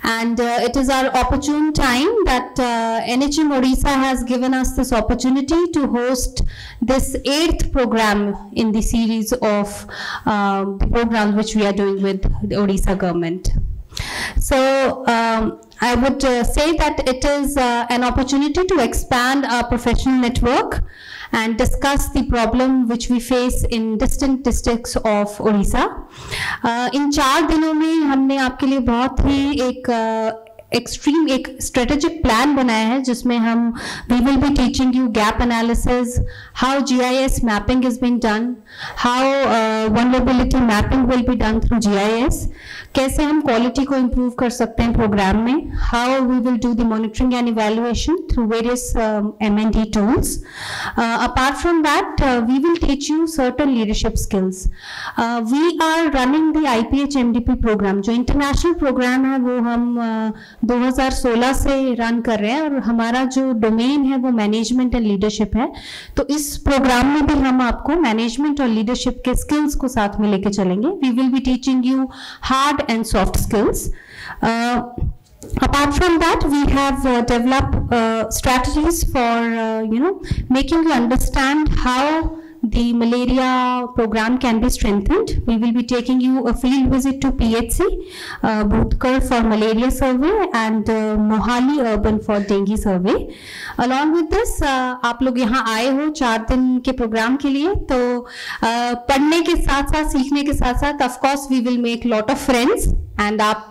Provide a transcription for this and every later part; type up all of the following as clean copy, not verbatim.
And it is our opportune time that NHM Odisha has given us this opportunity to host this 8th program in the series of the programs which we are doing with the Odisha government. So I would say that it is an opportunity to expand our professional network and discuss the problem which we face in distant districts of Odisha. इन 4 दिनों में हमने आपके लिए बहुत ही एक strategic plan बनाया है जिसमें हम we will be teaching you gap analysis, how GIS mapping is being done, how vulnerability mapping will be done through GIS, कैसे हम quality को improve कर सकते हैं program में, how we will do the monitoring and evaluation through various M&E tools. Apart from that, we will teach you certain leadership skills. We are running the IPH MDP program, जो international program है वो हम 2016 से run कर रहे हैं और हमारा जो डोमेन है वो मैनेजमेंट एंड लीडरशिप है. तो इस प्रोग्राम में भी हम आपको मैनेजमेंट और लीडरशिप के स्किल्स को साथ में लेके चलेंगे. We will be teaching you hard and soft skills. Apart from that, we have developed strategies for making you understand how the malaria program can be strengthened. We will be taking you a field visit to PHC, Bhutkar for malaria survey and Mohali urban for dengue survey. Along with this, आप लोग यहाँ आए हो 4 दिन के programme के लिए, तो पढ़ने के साथ साथ सीखने के साथ साथ of course we will make lot of friends. And आप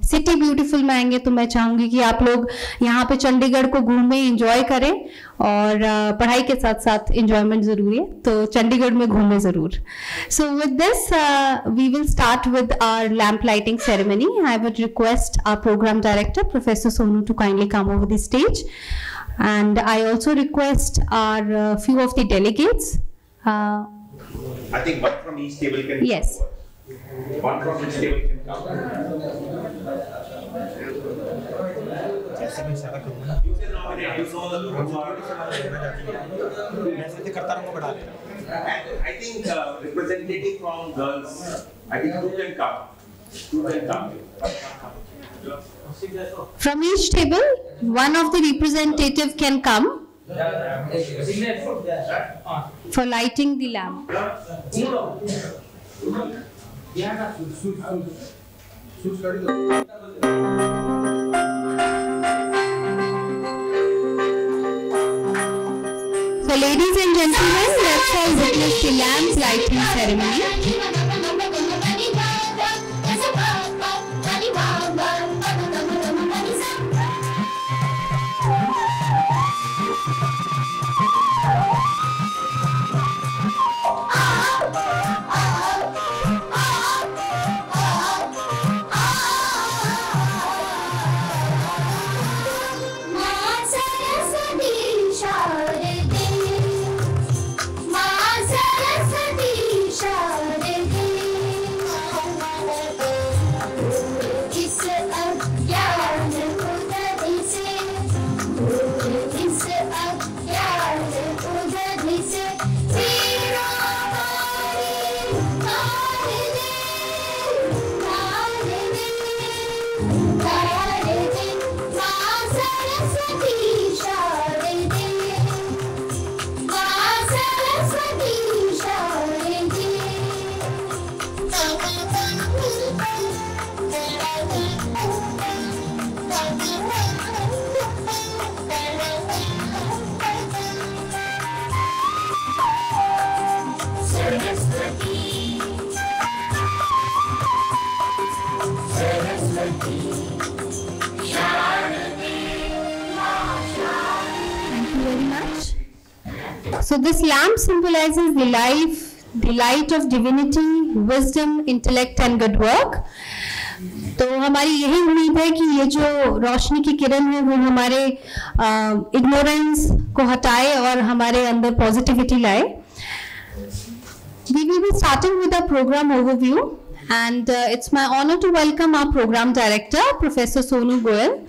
सिटी ब्यूटीफुल में आएंगे तो मैं चाहूँगी कि आप लोग यहाँ पे चंडीगढ़ को घूमें, एंजॉय करें और पढ़ाई के साथ साथ एंजॉयमेंट ज़रूरी है, तो चंडीगढ़ में घूमें ज़रूर. So with this we will start with our lamp lighting ceremony. I would request our programme director professor Sonu to kindly come over the stage, and I also request our few of the delegates. I think one from each table can. Yes. One from each table can come. जैसे मैं सारा करूँगा You can nominate. You saw the मैं सिर्फ करता रहूँगा बढ़ा के. And I think representative from girls, I think 2 can come. 2 can come. From each table, one of the representative can come for lighting the lamp. So ladies and gentlemen, let's all witness the lamp lighting ceremony. So this lamp symbolizes the life, the light of divinity, wisdom, intellect and good work. तो हमारी यही उम्मीद है कि ये जो रोशनी की किरण है वो हमारे इग्नोरेंस को हटाए और हमारे अंदर पॉजिटिविटी लाए. We will be starting with a program overview And it's my honor to welcome our program director, Professor Sonu Goyal.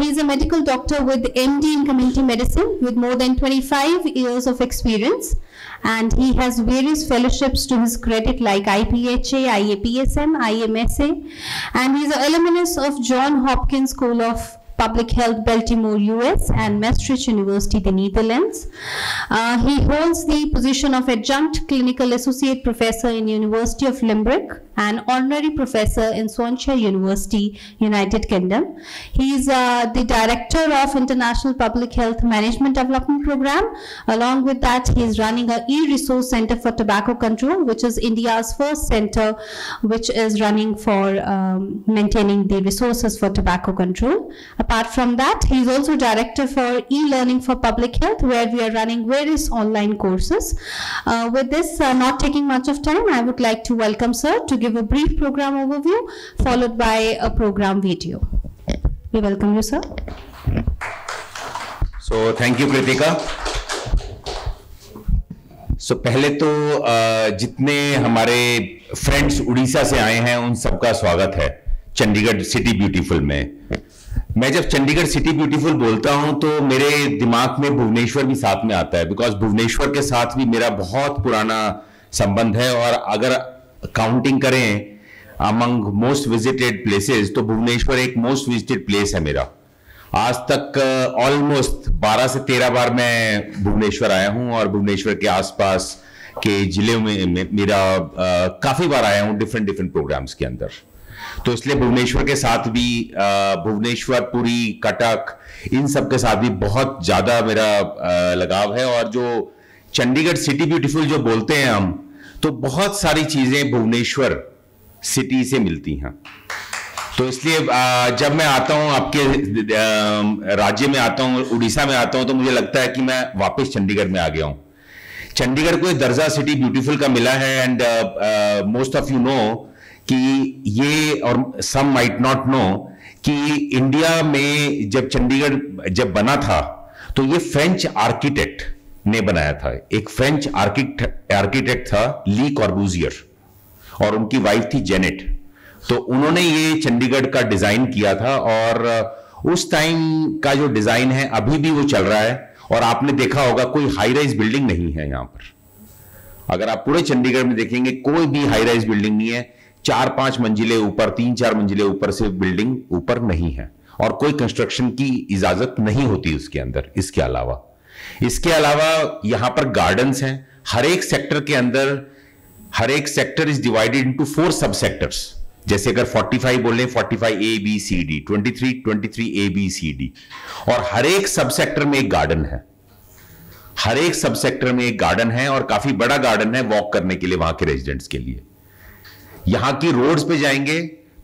He is a medical doctor with MD in community medicine with more than 25 years of experience. And he has various fellowships to his credit like IPHA, IAPSM, IMSA. And he is an alumnus of Johns Hopkins School of Public Health, Baltimore, US, and Maastricht University, the Netherlands. He holds the position of Adjunct Clinical Associate Professor in University of Limerick and Honorary Professor in Swansea University, United Kingdom. He is the Director of International Public Health Management Development Program. Along with that, he is running a e-resource center for tobacco control, which is India's first center which is running for maintaining the resources for tobacco control. Apart from that, he is also Director for e-learning for public health, where we are running various online courses. With this, not taking much of time, I would like to welcome sir to give a brief program overview, followed by a program video. We welcome you, sir. So, thank you, Kritika. So, पहले तो जितने हमारे friends Orissa से आए हैं उन सबका स्वागत है चंडीगढ़ सिटी ब्यूटीफुल में। मैं जब चंडीगढ़ सिटी ब्यूटीफुल बोलता हूं तो मेरे दिमाग में भुवनेश्वर भी साथ में आता है, बिकॉज भुवनेश्वर के साथ भी मेरा बहुत पुराना संबंध है। और अगर काउंटिंग करें अमंग मोस्ट विजिटेड प्लेसेस तो भुवनेश्वर एक मोस्ट विजिटेड प्लेस है मेरा। आज तक ऑलमोस्ट 12 से 13 बार मैं भुवनेश्वर आया हूं और भुवनेश्वर के आसपास के जिले में मेरा काफी बार आया हूं डिफरेंट प्रोग्राम्स के अंदर। तो इसलिए भुवनेश्वर के साथ भी भुवनेश्वर, पुरी, कटक, इन सब के साथ भी बहुत ज्यादा मेरा लगाव है। और जो चंडीगढ़ सिटी ब्यूटीफुल जो बोलते हैं हम, तो बहुत सारी चीजें भुवनेश्वर सिटी से मिलती हैं। तो इसलिए जब मैं आता हूं आपके राज्य में आता हूं, उड़ीसा में आता हूं, तो मुझे लगता है कि मैं वापस चंडीगढ़ में आ गया हूं। चंडीगढ़ को दर्जा सिटी ब्यूटीफुल का मिला है and most of you know कि ये, और सम माइट नॉट नो, कि इंडिया में जब चंडीगढ़ जब बना था तो ये फ्रेंच आर्किटेक्ट ने बनाया था। एक फ्रेंच आर्किटेक्ट था ली कॉर्बूजियर और उनकी वाइफ थी जेनेट। तो उन्होंने ये चंडीगढ़ का डिजाइन किया था और उस टाइम का जो डिजाइन है अभी भी वो चल रहा है। और आपने देखा होगा कोई हाई राइज बिल्डिंग नहीं है यहां पर। अगर आप पूरे चंडीगढ़ में देखेंगे कोई भी हाई राइज बिल्डिंग नहीं है। 4-5 मंजिले ऊपर, 3-4 मंजिले ऊपर से बिल्डिंग ऊपर नहीं है और कोई कंस्ट्रक्शन की इजाजत नहीं होती उसके अंदर। इसके अलावा यहां पर गार्डन्स हैं हर एक सेक्टर के अंदर। हर एक सेक्टर इज डिवाइडेड इनटू 4 सब सेक्टर्स। जैसे अगर 45 बोले, 45 A B C D, 23 A B C D, और हर एक सब सेक्टर में एक गार्डन है। हर एक सब सेक्टर में एक गार्डन है और काफी बड़ा गार्डन है वॉक करने के लिए वहां के रेजिडेंट्स के लिए। यहां की रोड्स पे जाएंगे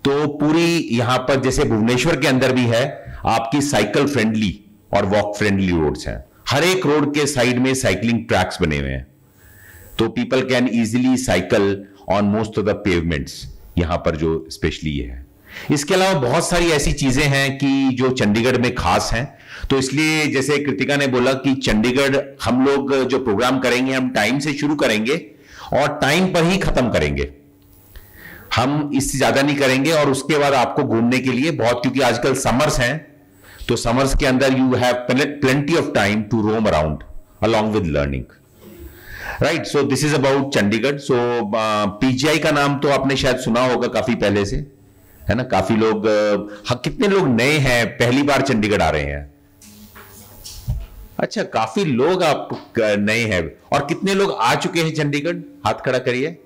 तो पूरी यहां पर जैसे भुवनेश्वर के अंदर भी है आपकी साइकिल फ्रेंडली और वॉक फ्रेंडली रोड्स हैं। हर एक रोड के साइड में साइकिलिंग ट्रैक्स बने हुए हैं, तो people can easily cycle on most of the pavements यहां पर जो स्पेशली ये है। इसके अलावा बहुत सारी ऐसी चीजें हैं कि जो चंडीगढ़ में खास हैं। तो इसलिए जैसे कृतिका ने बोला कि चंडीगढ़ हम लोग जो प्रोग्राम करेंगे हम टाइम से शुरू करेंगे और टाइम पर ही खत्म करेंगे। हम इससे ज्यादा नहीं करेंगे और उसके बाद आपको घूमने के लिए बहुत, क्योंकि आजकल समर्स हैं तो समर्स के अंदर you have plenty of time to roam around along with learning, right. So this is about Chandigarh. So PGI का नाम तो आपने शायद सुना होगा काफी पहले से, है ना। काफी लोग, कितने लोग नए हैं, पहली बार चंडीगढ़ आ रहे हैं? अच्छा, काफी लोग आप नए हैं। और कितने लोग आ चुके हैं चंडीगढ़? हाथ खड़ा करिए।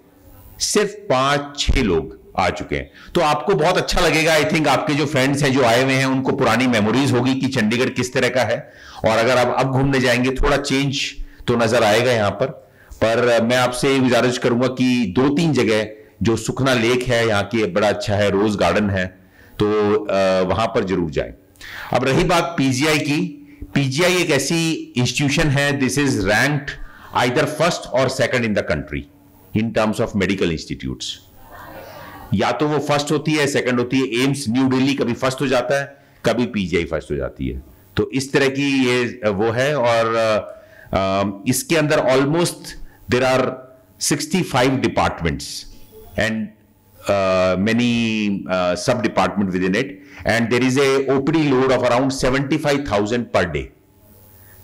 सिर्फ 5-6 लोग आ चुके हैं। तो आपको बहुत अच्छा लगेगा। आई थिंक आपके जो फ्रेंड्स हैं जो आए हुए हैं उनको पुरानी मेमोरीज होगी कि चंडीगढ़ किस तरह का है। और अगर आप अब घूमने जाएंगे थोड़ा चेंज तो नजर आएगा यहां पर मैं आपसे गुजारिश करूंगा कि 2-3 जगह, जो सुखना लेक है यहाँ की बड़ा अच्छा है, रोज गार्डन है, तो वहां पर जरूर जाएं। अब रही बात पीजीआई की। पीजीआई एक ऐसी इंस्टीट्यूशन है, this is ranked either first or second in the country in terms of medical institutes. या तो वो फर्स्ट होती है, सेकंड होती है। एम्स न्यू दिल्ली कभी फर्स्ट हो जाता है, कभी पीजीआई फर्स्ट हो जाती है। तो इस तरह की ये वो है। और इसके अंदर almost there are 65 departments and many sub-department within it, and there is a OPD load of around 75,000 per day.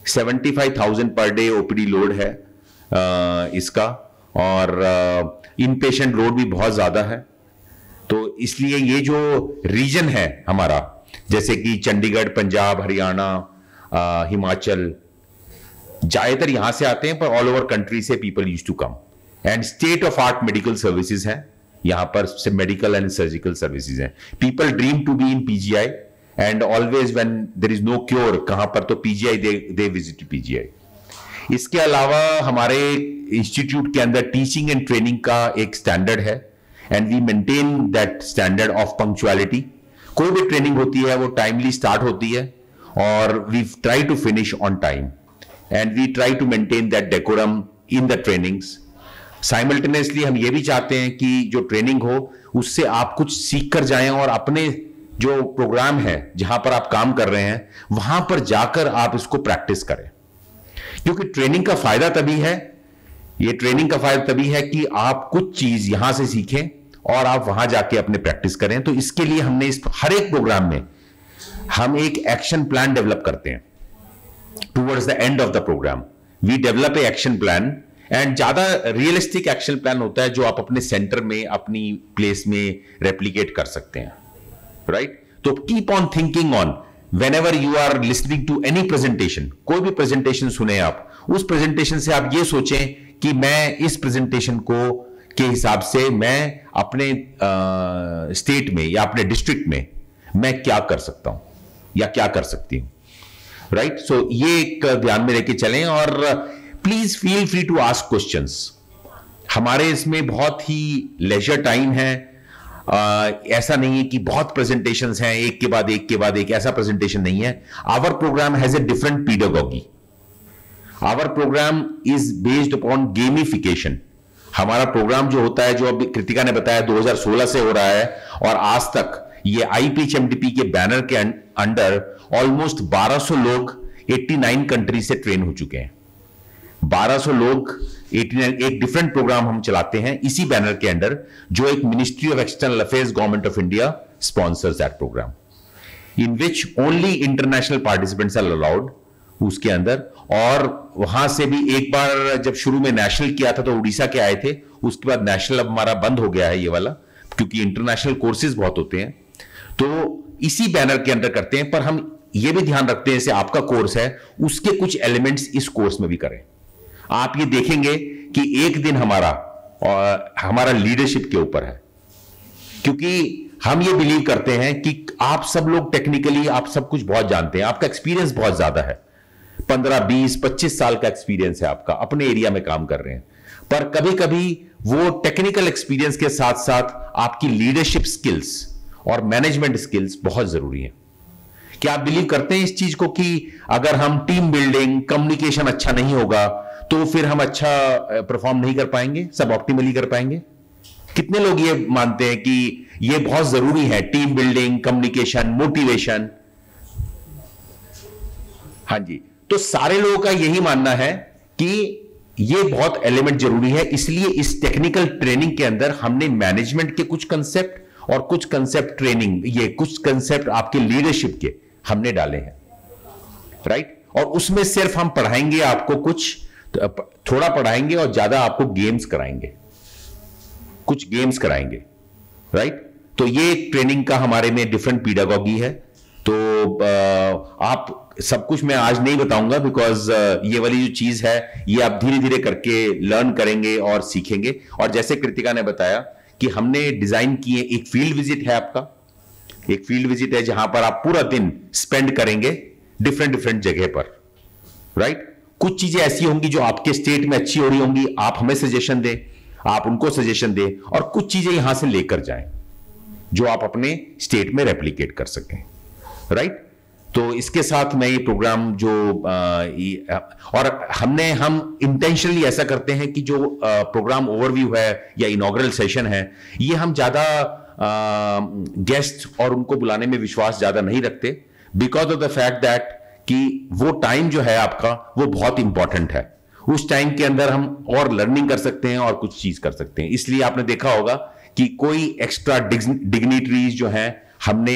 75,000 per day OPD load है इसका, और इनपेशेंट लोड भी बहुत ज्यादा है। तो इसलिए ये जो रीजन है हमारा, जैसे कि चंडीगढ़, पंजाब, हरियाणा, हिमाचल, ज्यादातर यहां से आते हैं, पर ऑल ओवर कंट्री से people used to come. And state of art medical services है यहां पर, मेडिकल एंड सर्जिकल सर्विसेज हैं। People dream to be in PGI, and always when there is no cure, कहां पर, तो पीजीआई, दे विजिट पीजीआई। इसके अलावा हमारे इंस्टीट्यूट के अंदर टीचिंग एंड ट्रेनिंग का एक स्टैंडर्ड है, and we maintain that standard of punctuality. कोई भी ट्रेनिंग होती है वो टाइमली स्टार्ट होती है, और we try to finish on time, and we try to maintain that decorum in the trainings. Simultaneously हम ये भी चाहते हैं कि जो ट्रेनिंग हो उससे आप कुछ सीख कर जाएं, और अपने जो प्रोग्राम है जहां पर आप काम कर रहे हैं वहां पर जाकर आप इसको प्रैक्टिस करें। क्योंकि ट्रेनिंग का फायदा तभी है, ये ट्रेनिंग का फायदा तभी है कि आप कुछ चीज यहां से सीखें और आप वहां जाके अपने प्रैक्टिस करें। तो इसके लिए हमने इस हर एक प्रोग्राम में हम एक एक्शन प्लान डेवलप करते हैं। Towards the end of the programme we develop a action plan, and ज्यादा रियलिस्टिक एक्शन प्लान होता है जो आप अपने सेंटर में, अपनी प्लेस में रेप्लिकेट कर सकते हैं, राइट? तो keep on thinking on whenever you are listening to any presentation, कोई भी प्रेजेंटेशन सुने आप, उस प्रेजेंटेशन से आप ये सोचें कि मैं इस प्रेजेंटेशन को के हिसाब से मैं अपने स्टेट में या अपने डिस्ट्रिक्ट में मैं क्या कर सकता हूं या क्या कर सकती हूं, राइट? सो ये एक ध्यान में लेके चलें, और please feel free to ask questions. हमारे इसमें बहुत ही लेजर टाइम है, ऐसा नहीं है कि बहुत प्रेजेंटेशंस हैं एक के बाद एक के बाद एक, ऐसा प्रेजेंटेशन नहीं है। Our program has a different pedagogy. Our program is based upon gamification. हमारा प्रोग्राम जो होता है, जो अभी कृतिका ने बताया 2016 से हो रहा है, और आज तक ये IPHMDP के बैनर के अंडर ऑलमोस्ट 1200 लोग 89 कंट्री से ट्रेन हो चुके हैं। 1200 लोग 89, एक डिफरेंट प्रोग्राम हम चलाते हैं इसी बैनर के अंडर, जो एक ministry of external affairs, government of India sponsors that programme, in which only international participants are allowed उसके अंदर। और वहां से भी एक बार जब शुरू में नेशनल किया था तो उड़ीसा के आए थे, उसके बाद नेशनल अब हमारा बंद हो गया है ये वाला, क्योंकि इंटरनेशनल कोर्सेज बहुत होते हैं। तो इसी बैनर के अंदर करते हैं, पर हम ये भी ध्यान रखते हैं जैसे आपका कोर्स है उसके कुछ एलिमेंट्स इस कोर्स में भी करें। आप ये देखेंगे कि एक दिन हमारा लीडरशिप के ऊपर है, क्योंकि हम ये बिलीव करते हैं कि आप सब लोग टेक्निकली आप सब कुछ बहुत जानते हैं, आपका एक्सपीरियंस बहुत ज्यादा है, 15, 20, 25 साल का एक्सपीरियंस है आपका, अपने एरिया में काम कर रहे हैं। पर कभी कभी वो टेक्निकल एक्सपीरियंस के साथ साथ आपकी लीडरशिप स्किल्स और मैनेजमेंट स्किल्स बहुत जरूरी है। क्या आप बिलीव करते हैं इस चीज को कि अगर हम टीम बिल्डिंग, कम्युनिकेशन अच्छा नहीं होगा तो फिर हम अच्छा परफॉर्म नहीं कर पाएंगे, सब ऑप्टिमली कर पाएंगे? कितने लोग ये मानते हैं कि ये बहुत जरूरी है, टीम बिल्डिंग, कम्युनिकेशन, मोटिवेशन? हाँ जी, तो सारे लोगों का यही मानना है कि ये बहुत एलिमेंट जरूरी है। इसलिए इस टेक्निकल ट्रेनिंग के अंदर हमने मैनेजमेंट के कुछ कंसेप्ट और कुछ कंसेप्ट ट्रेनिंग, ये कुछ कंसेप्ट आपके लीडरशिप के हमने डाले हैं, राइट? और उसमें सिर्फ हम पढ़ाएंगे आपको कुछ, थोड़ा पढ़ाएंगे और ज्यादा आपको गेम्स कराएंगे, कुछ गेम्स कराएंगे, राइट? तो ये ट्रेनिंग का हमारे में डिफरेंट पीडागॉगी है। तो आप सब कुछ मैं आज नहीं बताऊंगा, बिकॉज ये वाली जो चीज है ये आप धीरे धीरे करके लर्न करेंगे और सीखेंगे। और जैसे कृतिका ने बताया कि हमने डिजाइन किए, एक फील्ड विजिट है आपका, एक फील्ड विजिट है जहां पर आप पूरा दिन स्पेंड करेंगे डिफरेंट डिफरेंट जगह पर, राइट? कुछ चीजें ऐसी होंगी जो आपके स्टेट में अच्छी हो रही होंगी, आप हमें सजेशन दें, आप उनको सजेशन दें, और कुछ चीजें यहां से लेकर जाएं जो आप अपने स्टेट में रेप्लिकेट कर सकें, राइट? तो इसके साथ मैं ये प्रोग्राम जो और हम इंटेंशनली ऐसा करते हैं कि जो प्रोग्राम ओवरव्यू है या इनॉग्रल सेशन है, ये हम ज्यादा गेस्ट और उनको बुलाने में विश्वास ज्यादा नहीं रखते, because of the fact that कि वो टाइम जो है आपका वो बहुत इंपॉर्टेंट है। उस टाइम के अंदर हम और लर्निंग कर सकते हैं और कुछ चीज कर सकते हैं। इसलिए आपने देखा होगा कि कोई एक्स्ट्रा डिग्निटरीज जो हैं हमने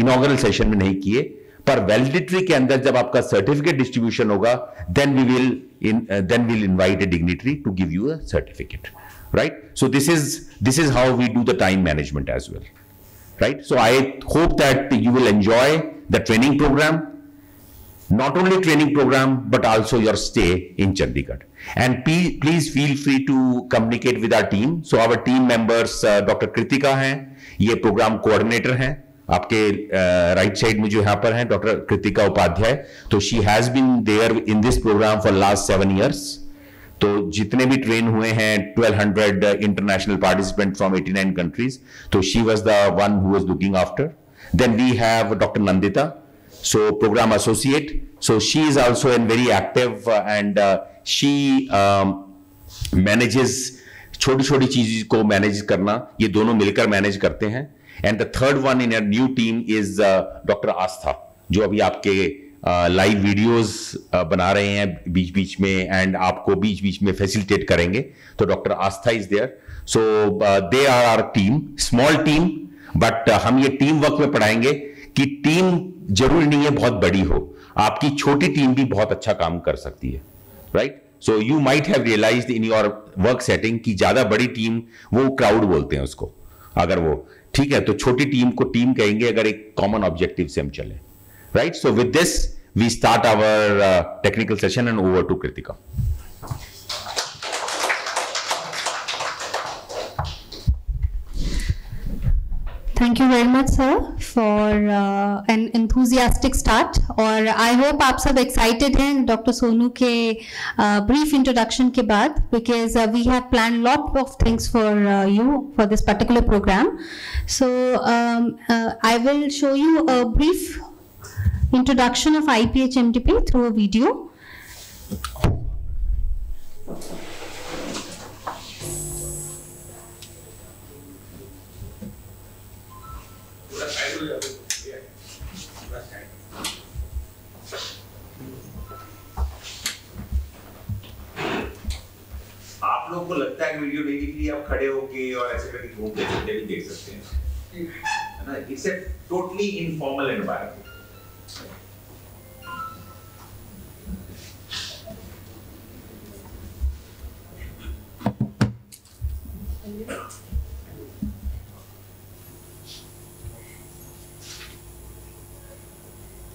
इनॉग्रल सेशन में नहीं किए, पर वैलिडिटरी के अंदर जब आपका सर्टिफिकेट डिस्ट्रीब्यूशन होगा, then will invite a dignitary to give you a certificate, right? So this is how we do the time management as well, right? So I hope that you will enjoy the training program, not only training program, but also your stay in Chandigarh. And please feel free to communicate with our team. So our team members, Dr. Kritika हैं, ये program coordinator हैं, आपके right side में जो यहाँ पर हैं, Dr. Kritika Upadhyay, तो she has been there in this program for last 7 years. तो जितने भी ट्रेन हुए हैं 1200 इंटरनेशनल पार्टिसिपेंट फ्रॉम 89 कंट्रीज, तो she was the one who was looking after. Then we have doctor Nandita, so programme associate, so she is also an very active and she manages छोटी छोटी चीज को मैनेज करना, ये दोनों मिलकर मैनेज करते हैं. And the third one in a new team is doctor Aastha, जो अभी आपके लाइव वीडियोस बना रहे हैं बीच बीच में एंड आपको बीच बीच में फैसिलिटेट करेंगे. तो doctor Aastha is there. So they are our team, small team, but हम ये टीम वर्क में पढ़ाएंगे कि टीम जरूरी नहीं है बहुत बड़ी हो, आपकी छोटी टीम भी बहुत अच्छा काम कर सकती है, right? So you might have realised in your work setting कि ज्यादा बड़ी टीम, वो क्राउड बोलते हैं उसको, अगर वो ठीक है, तो छोटी टीम को टीम कहेंगे अगर एक कॉमन ऑब्जेक्टिव से हम चले, right? So with this, we start our technical session and over to Kritika. Thank you very much, sir, for an enthusiastic start. और I hope आप सब excited हैं Dr. सोनू के brief introduction के बाद, because we have planned lot of things for you for this particular program. So I will show you a brief introduction of IPH-MDP through a video. आप लोगों को लगता है कि वीडियो नहीं दिख रही, आप खड़े होके और ऐसे करके घूमते फिरते भी देख सकते हैं, है ना? It's a totally informal environment.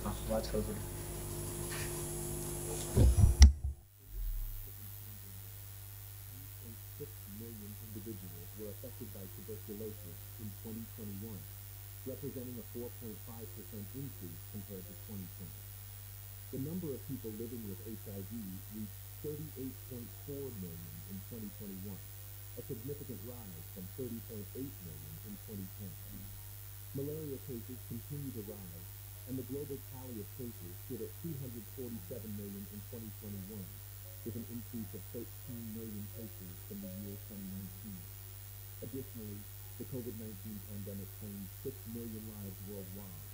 आवाज करो थोड़ी. Million individuals were affected by tuberculosis in 2021, representing a 4.5% increase compared to 2020. The number of people living with HIV reached 38.4 million in 2021, a significant rise from 30.8 million in 2010. Malaria cases continue to rise, and the global tally of cases stood at 247 million in 2021, with an increase of 13 million cases from the year 2019. Additionally, the COVID-19 pandemic claimed 6 million lives worldwide.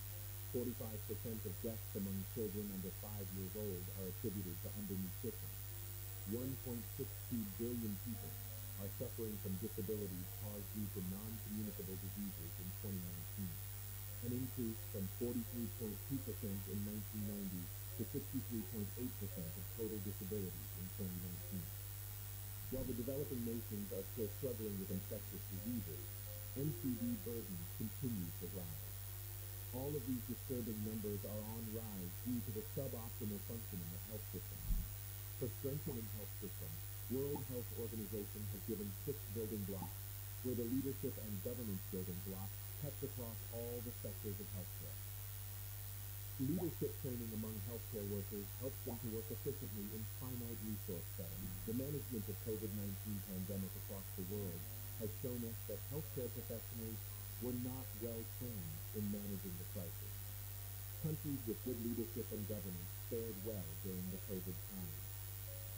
45% of deaths among children under 5 years old are attributed to undernutrition. 1.62 billion people are suffering from disabilities caused due to non-communicable diseases in 2019, an increase from 43.2% in 1990 to 63.8% of total disabilities in 2019. While the developing nations are still struggling with infectious diseases, NCD burden continues to rise. All of these disturbing numbers are on rise due to the suboptimal functioning of health systems. For strengthening health systems, World Health Organization has given 6 building blocks, where the leadership and governance building blocks cuts across all the sectors of healthcare. Leadership training among healthcare workers helps them to work efficiently in finite resource settings. The management of COVID-19 pandemic across the world has shown us that healthcare professionals were not well trained in managing the crisis. Countries with good leadership and governance fared well during the COVID time.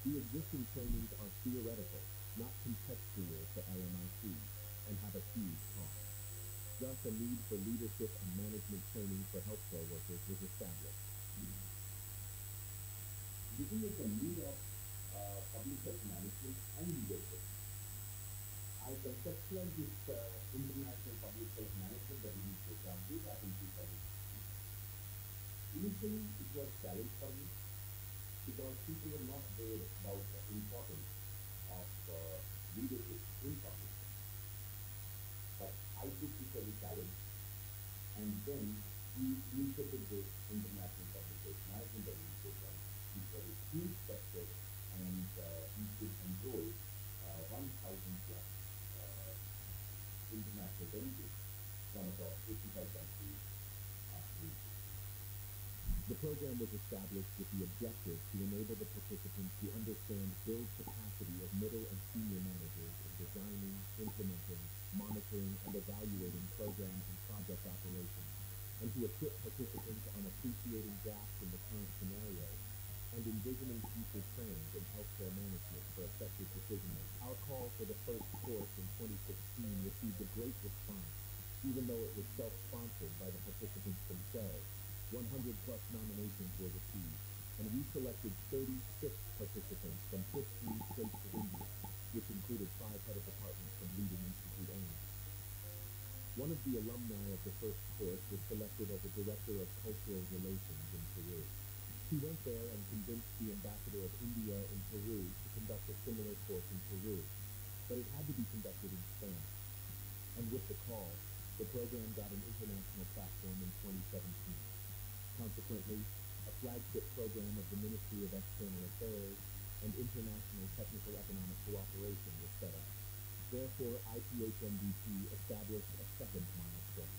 The existing trainings are theoretical, not contextual to LMIC, and have a huge cost. Thus, a need for leadership and management training for healthcare workers was established. Given the need of public health management and leadership, I conceptualized this international public health management development program way back in 2016. Initially, it was a challenge for me because people were not aware about the importance of leadership in public health. But I took this as a challenge, and then we initiated this international public health management development program, which was a huge success, and we could enroll 1,000 plus international delegates from across 85 countries. The program was established with the objective to enable the participants to understand, build capacity of middle and senior managers in designing, implementing, monitoring, and evaluating program and project operations, and to equip participants on appreciating gaps in the current scenario and envisioning future trends in healthcare management for effective decision-making. Our call for the first course in 2016 received a great response, even though it was self-sponsored by the participants themselves. 100 plus nominations were received, and we selected 36 participants from 15 states of India, which included 5 head of departments from leading institute owners. One of the alumni of the first course was selected as a director of cultural relations in Peru. He went there and convinced the ambassador of India in Peru to conduct a similar course in Peru, but it had to be conducted in Spanish. And with the call, the program got an international platform in 2017. Consequently, a flagship program of the Ministry of External Affairs and International Technical Economic Cooperation was set up. Therefore, IPHMDP established a second milestone.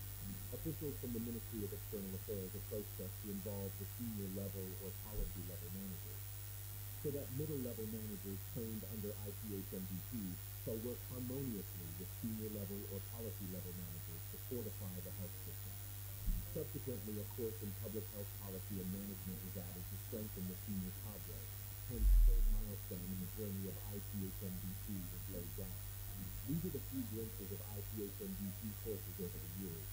Officials from the Ministry of External Affairs approached us to involve the senior level or policy level managers, so that middle level managers trained under IPHMDP shall work harmoniously with senior level or policy level managers to fortify the health system. Subsequently, a course in public health policy and management was added to strengthen the senior cadre. Hence, third milestone in the journey of IPHMDP was laid down. These are the few glimpses of IPHMDP courses over the years.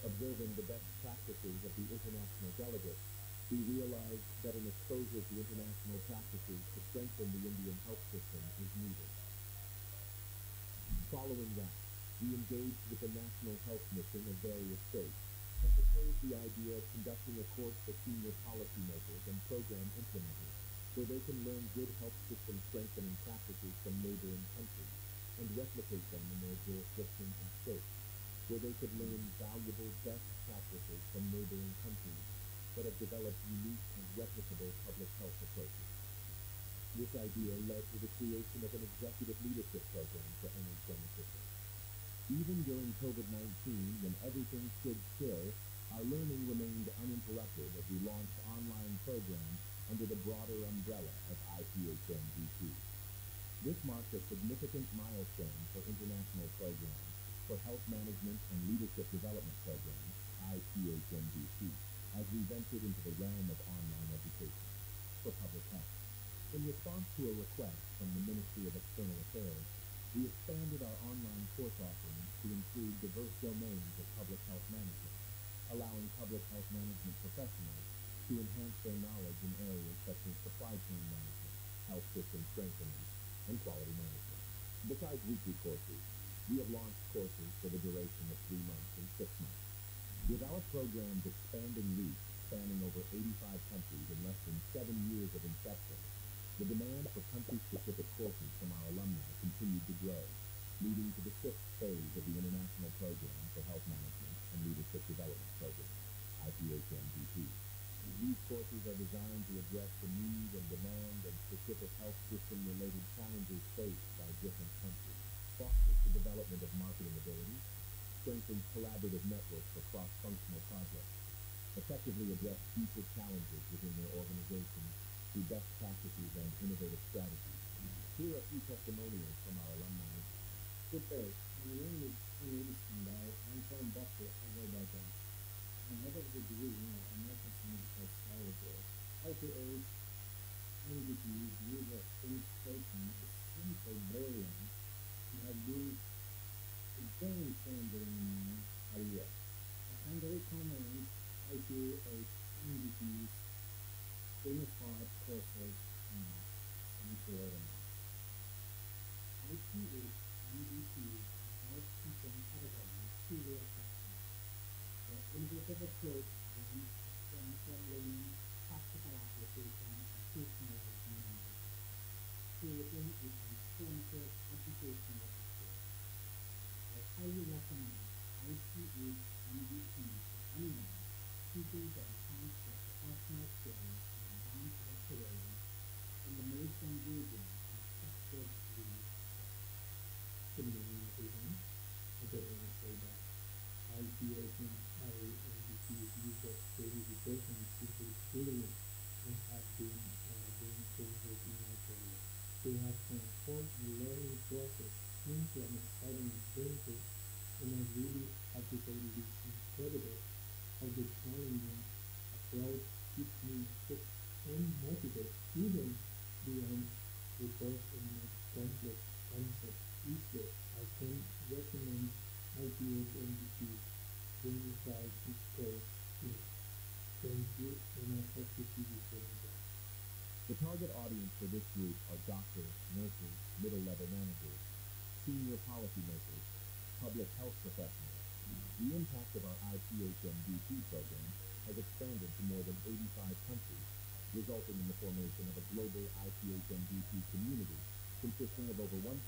Observing the best practices of the international delegates, we realized that an exposure to international practices to strengthen the Indian health system is needed. Following that, we engaged with the National Health Mission of various states and proposed the idea of conducting a course for senior policymakers and program implementers, where they can learn good health system strengthening practices from neighboring countries and replicate them in their jurisdiction and states, where they could learn valuable best practices from neighboring countries that have developed unique and replicable public health approaches. This idea led to the creation of an executive leadership program for NHM officials. Even during COVID-19, when everything stood still, our learning remained uninterrupted as we launched online programs under the broader umbrella of IPHMDP. This marked a significant milestone for international programs, for health management and leadership development programs, IPHMDP, as we ventured into the realm of online education for public health. In response to a request from the Ministry of External Affairs, we expanded our online course offerings to include diverse domains of public health management, allowing public health management professionals to enhance their knowledge in areas such as supply chain management, health system strengthening, and quality management. Besides weekly courses, we have launched courses for the duration of 3 months and 6 months. With our program's expanding reach, spanning over 85 countries in less than 7 years of inception, the demand for country-specific courses from our alumni continued to grow, leading to the 6th phase of the International Program for Health Management and Leadership Development Program, IPHMDP. These courses are designed to address the need and demand and specific health system-related challenges faced by different countries, fosters the development of marketing abilities, strengthens collaborative networks for cross-functional projects, effectively address future challenges within their organizations through best practices and innovative strategies. Here are a few testimonials from our alumni. Good day. My name is Anil Sandal. I'm from Baku, Azerbaijan. I'm head of the division of Emergency Medical Services. How to age NDP use of illustration NDP's unified courses and curriculum. IPH NDP helps teaching pedagogy to real customers. The innovative approach blends experiential learning, practical application, and personalized learning, creating a transformative educational experience. I highly recommend IPH NDP for anyone seeking to enhance their professional skills and advance their careers in the most engaging and effective learning setting. Good morning, everyone. I just want to say that IPH and NDP's use of daily reporting is simply brilliant and have been game changers in my career. They have transformed the learning process into an exciting adventure, and I really have to say it is incredible how the challenging approach keeps me hooked and motivated even beyond the course and most complex concepts. Easier, I can recommend IPH NDP's unified course. Thank you, and I hope to see you soon again. The target audience for this group are doctors, nurses, middle-level managers, senior policymakers, public health professionals. The impact of our IPH-MDP program has expanded to more than 85 countries, resulting in the formation of a global IPH-MDP community consisting of over 1,050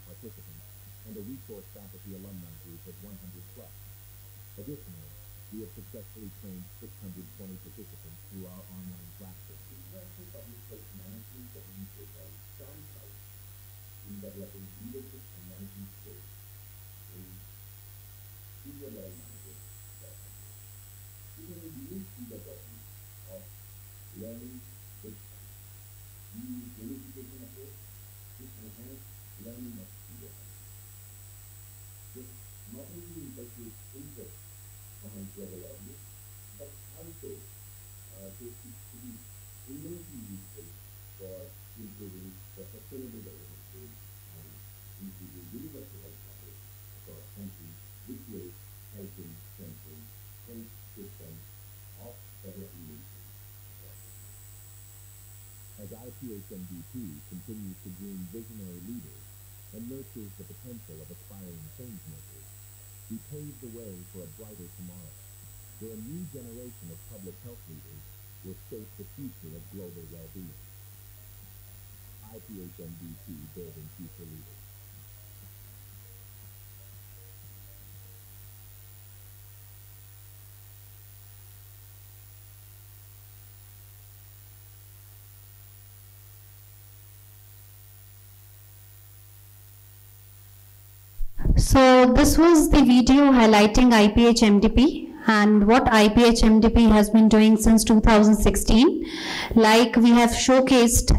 participants and a resource faculty alumni group of 100 plus. Additionally, we have successfully trained 620 participants through our online platform. International Public Health Management Organization stands out in developing leadership and management skills in senior level managers. It is a unique pedagogy of learning with time. We use gamification approach to enhance learning experience. This not only inculcates interest among global audience, but also to be immensely useful for improving the sustainable development goals and improving universal health coverage across countries, which will help in strengthening health systems of developing nations across countries. As IPH-MDP continues to groom visionary leaders and nurtures the potential of aspiring change makers, we pave the way for a brighter tomorrow, where a new generation of public health leaders will shape the future of global well-being. IPH-MDP Building Future Leaders. So this was the video highlighting IPH MDP and what IPH MDP has been doing since 2016. Like we have showcased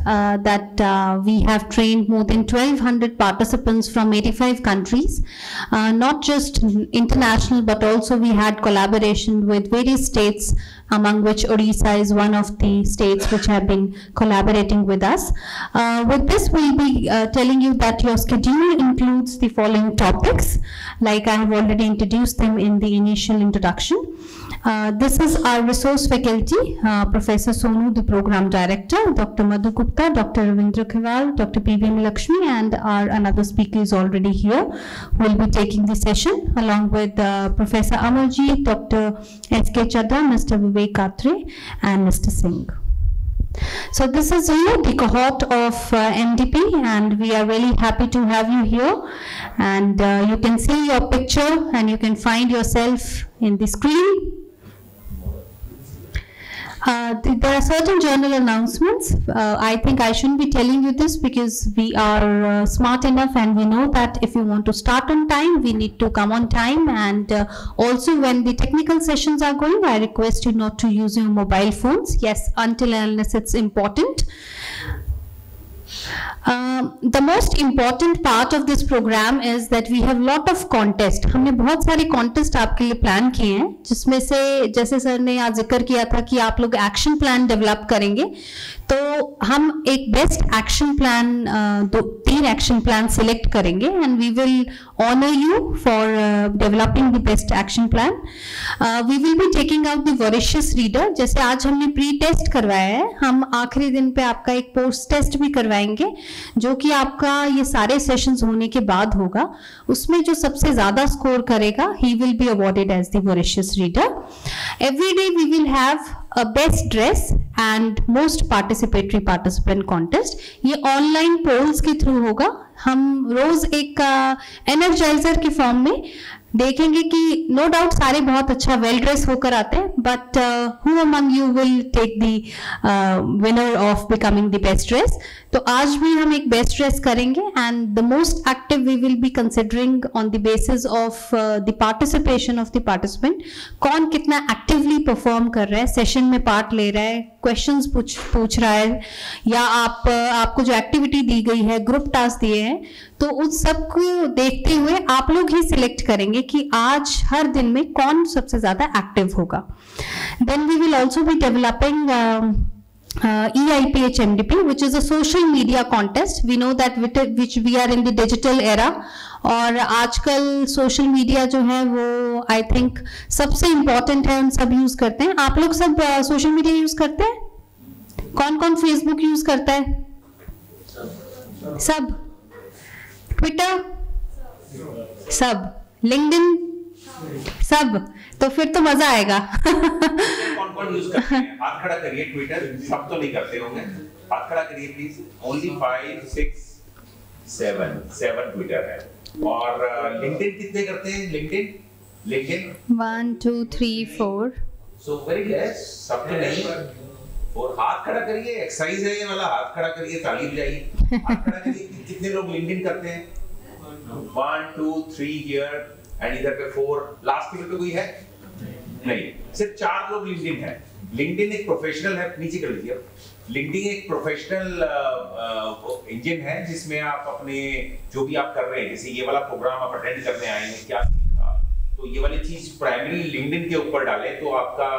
that we have trained more than 1,200 participants from 85 countries, not just international, but also we had collaboration with various states, among which Odisha is one of the states which have been collaborating with us. With this, we'll be telling you that your schedule includes the following topics, like I have already introduced them in the initial introduction. This is our resource faculty, Professor Sonu, the Program Director, Dr. Madhu Gupta, Dr. Ravindra Khewal, Dr. P.V.M. Lakshmi, and our another speaker is already here, who will be taking the session, along with Professor Amarjeet, Dr. S.K. Chadha, Mr. Vivek Katre, and Mr. Singh. So this is the cohort of MDP, and we are really happy to have you here. And you can see your picture and you can find yourself in the screen. There are certain journal announcements. I think I shouldn't be telling you this because we are smart enough and we know that if you want to start on time, we need to come on time. And also when the technical sessions are going, I request you not to use your mobile phones. Yes, until and unless it's important. The most important part of this program is that we have lot of contest. हमने बहुत सारे contest आपके लिए plan किए हैं, जिसमें से जैसे सर ने आज जिक्र किया था कि आप लोग action plan develop करेंगे, तो हम एक best action plan, 3 action plan select करेंगे, and we will honor you for developing the best action plan. We will be taking out the voracious reader. जैसे आज हमने pre-test करवाया है, हम आखिरी दिन पे आपका एक post-test भी करवाएंगे, जो कि आपका ये सारे sessions होने के बाद होगा. उसमें जो सबसे ज़्यादा score करेगा, he will be awarded as the voracious reader. Every day we will have a best dress and most participatory participant contest. ये online polls के through होगा. हम रोज एक एनर्जाइजर के फॉर्म में देखेंगे कि नो डाउट सारे बहुत अच्छा वेल ड्रेस होकर आते हैं, but who among you will take the winner of becoming the best dress. तो आज भी हम एक बेस्ट ड्रेस करेंगे and the most active we will be considering on the basis of the participation of the participant. कौन कितना actively perform कर रहा है, सेशन में पार्ट ले रहा है, क्वेश्चंस पूछ रहा है, या आपको जो एक्टिविटी दी गई है, ग्रुप टास्क दिए हैं, तो उन सबको देखते हुए आप लोग ही सिलेक्ट करेंगे कि आज हर दिन में कौन सबसे ज्यादा एक्टिव होगा. Then we will also be developing EIPH MDP, which is a social media contest. We know that which we are in the digital era, और आजकल सोशल मीडिया जो है वो आई थिंक सबसे इम्पोर्टेंट है, हम सब यूज करते हैं. आप लोग सब सोशल मीडिया यूज करते हैं? कौन कौन फेसबुक यूज करता है? सब? ट्विटर? सब? लिंक्डइन? सब? तो फिर तो मजा आएगा. कौन यूज करते हैं? हाथ खड़ा करिए. ट्विटर सब तो नहीं करते होंगे. हाथ खड़ा करिए प्लीज. ओनली 5, 6, 7 ट्विटर है. और लिंक्डइन कितने करते हैं? लिंक्डइन 1 2 3 4. So very less. सब तो नहीं. और हाथ खड़ा करिए. एक्सरसाइज है ये वाला. हाथ खड़ा करिए, ताली बजाइए. हाथ खड़ा करिए. कितने लोग लिंक्डइन करते हैं? 1 2 3 हियर एंड इधर पे 4. लास्ट पे कोई है? नहीं. सिर्फ 4 लोग लिंक्डइन है. लिंक्डइन एक प्रोफेशनल है. नीचे कर लीजिए. लिंक्डइन एक प्रोफेशनल इंजन है जिसमें आप अपने जो भी आप कर रहे हैं, जैसे ये वाला प्रोग्राम आप अटेंड करने आए हैं, क्या सीखा, तो ये वाली चीज प्राइमरी लिंक्डइन के ऊपर डालें तो आपका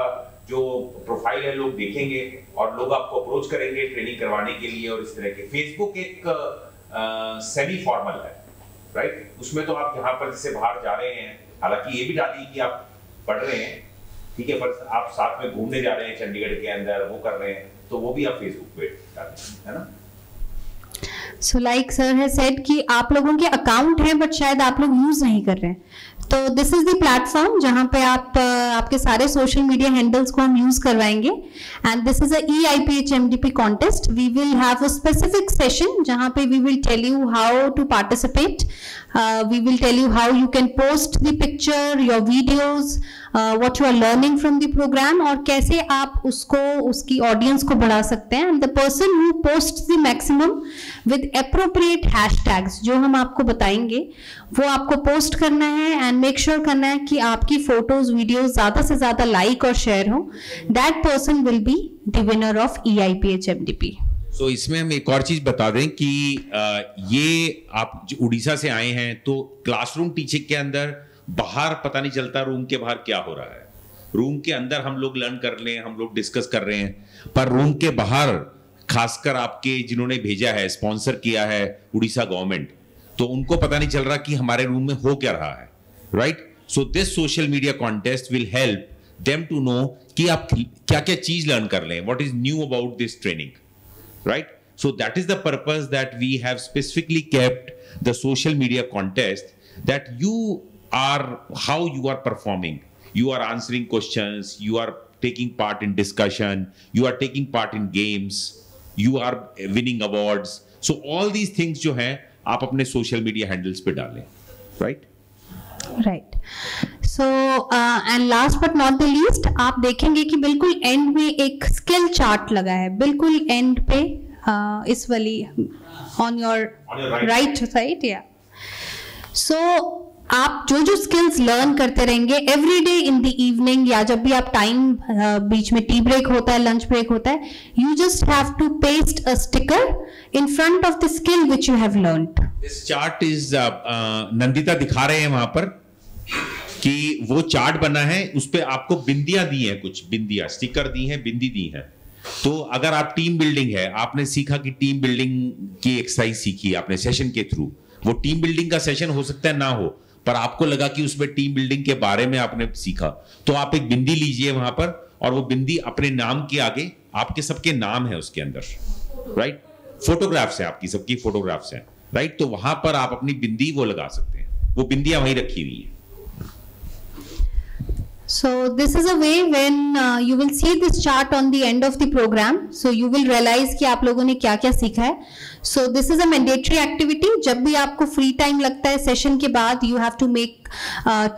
जो प्रोफाइल है लोग देखेंगे और लोग आपको अप्रोच करेंगे ट्रेनिंग करवाने के लिए. और इस तरह के फेसबुक एक सेमी फॉर्मल है, राइट. उसमें तो आप यहाँ पर जैसे बाहर जा रहे हैं, हालांकि ये भी डालिए कि आप पढ़ रहे हैं, ठीक है, पर आप साथ में घूमने जा रहे हैं चंडीगढ़ के अंदर, वो कर रहे हैं, तो वो भी आप फेसबुक पे डालें, है ना. सो लाइक सर है सेड कि आप लोगों के अकाउंट हैं बट शायद आप लोग यूज नहीं कर रहे हैं. तो दिस इज द प्लेटफॉर्म जहां पे आप आपके सारे सोशल मीडिया हैंडल्स को हम यूज करवाएंगे. And this is a EIPH MDP contest. We will have a specific session जहां पे we will tell you how to participate. We will tell you how you can post the picture, your videos, what you are learning from the program, और कैसे आप उसको उसकी audience को बढ़ा सकते हैं. And the person who posts the maximum with appropriate hashtags जो हम आपको बताएंगे वो आपको पोस्ट करना है एंड मेक श्योर करना है कि आपकी फोटोज वीडियोज ज्यादा से ज्यादा लाइक और शेयर हो. That person will be the winner of EIPH MDP. So, इसमें हम एक और चीज बता दें कि ये आप उड़ीसा से आए हैं तो क्लासरूम टीचिंग के अंदर बाहर पता नहीं चलता रूम के बाहर क्या हो रहा है. रूम के अंदर हम लोग लर्न कर रहे हैं, हम लोग डिस्कस कर रहे हैं, पर रूम के बाहर खासकर आपके जिन्होंने भेजा है, स्पॉन्सर किया है उड़ीसा गवर्नमेंट, तो उनको पता नहीं चल रहा कि हमारे रूम में हो क्या रहा है, right. So this social media contest will help them to know कि आप क्या क्या चीज लर्न कर रहे हैं, what is new about this training, right. So that is the purpose that we have specifically kept the social media contest, that you are how you are performing, you are answering questions, you are taking part in discussion, you are taking part in games, you are winning awards. So all these things जो हैं आप अपने social media handles पे डालें, right. Right. So and last but not the least, आप देखेंगे कि बिल्कुल एंड में एक स्किल चार्ट लगा है, बिल्कुल एंड पे इस वाली ऑन योर राइट साइड. या सो आप जो जो स्किल्स लर्न करते रहेंगे every day in the evening, या जब भी आप टाइम बीच में टी ब्रेक होता है, लंच ब्रेक होता है, you just have to paste a sticker in front of the skill which you have learned. This chart is Nandita दिखा रहे हैं वहां पर कि वो चार्ट बना है, उस पे आपको बिंदियां दी हैं, कुछ बिंदियां स्टिकर दी हैं, बिंदी दी हैं. तो अगर आप टीम बिल्डिंग है, आपने सीखा कि टीम बिल्डिंग की एक्सरसाइज सीखी आपने सेशन के थ्रू, वो टीम बिल्डिंग का सेशन हो सकता है ना हो, पर आपको लगा कि उसमें टीम बिल्डिंग के बारे में आपने सीखा, तो आप एक बिंदी लीजिए वहां पर, और वो बिंदी अपने नाम के आगे, आपके सबके नाम है उसके अंदर, राइट, फोटोग्राफ्स है, आपकी सबकी फोटोग्राफ्स है, राइट, तो वहां पर आप अपनी बिंदी वो लगा सकते हैं, वो बिंदियां वहीं रखी हुई है। So this is a way when you will see this chart on the end of the program, so you will realize कि आप लोगों ने क्या क्या सीखा है. So this is a mandatory activity. जब भी आपको free time लगता है session के बाद, you have to make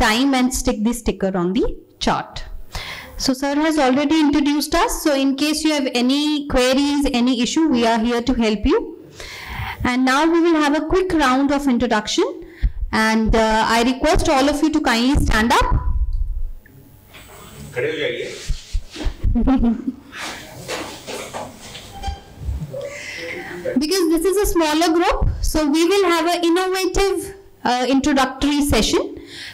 time and stick the sticker on the chart. So sir has already introduced us. So in case you have any queries, any issue, we are here to help you. And now we will have a quick round of introduction. And I request all of you to kindly stand up. खड़े हो जाइए। Because this is a smaller group, so we will have an innovative introductory session.